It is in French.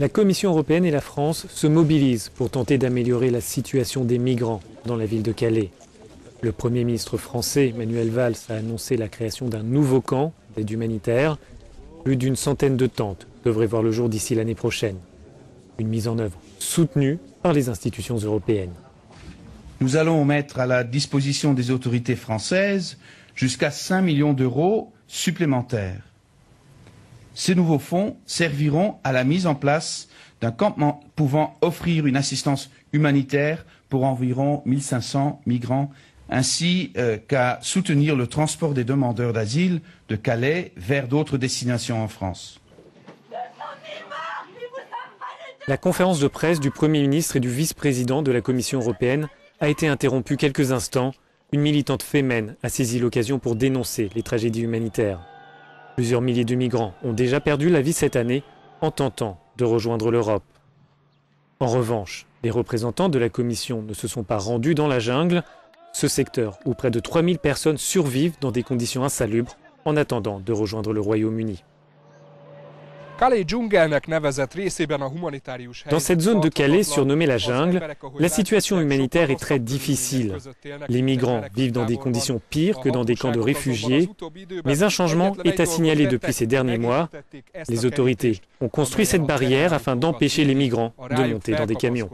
La Commission européenne et la France se mobilisent pour tenter d'améliorer la situation des migrants dans la ville de Calais. Le Premier ministre français, Manuel Valls, a annoncé la création d'un nouveau camp d'aide humanitaire. Plus d'une centaine de tentes devraient voir le jour d'ici l'année prochaine. Une mise en œuvre soutenue par les institutions européennes. Nous allons mettre à la disposition des autorités françaises jusqu'à 5 millions d'euros supplémentaires. Ces nouveaux fonds serviront à la mise en place d'un campement pouvant offrir une assistance humanitaire pour environ 1500 migrants, ainsi qu'à soutenir le transport des demandeurs d'asile de Calais vers d'autres destinations en France. La conférence de presse du Premier ministre et du vice-président de la Commission européenne a été interrompue quelques instants. Une militante fémène a saisi l'occasion pour dénoncer les tragédies humanitaires. Plusieurs milliers de migrants ont déjà perdu la vie cette année en tentant de rejoindre l'Europe. En revanche, les représentants de la Commission ne se sont pas rendus dans la jungle, ce secteur où près de 3000 personnes survivent dans des conditions insalubres en attendant de rejoindre le Royaume-Uni. Dans cette zone de Calais, surnommée la jungle, la situation humanitaire est très difficile. Les migrants vivent dans des conditions pires que dans des camps de réfugiés, mais un changement est à signaler depuis ces derniers mois. Les autorités ont construit cette barrière afin d'empêcher les migrants de monter dans des camions.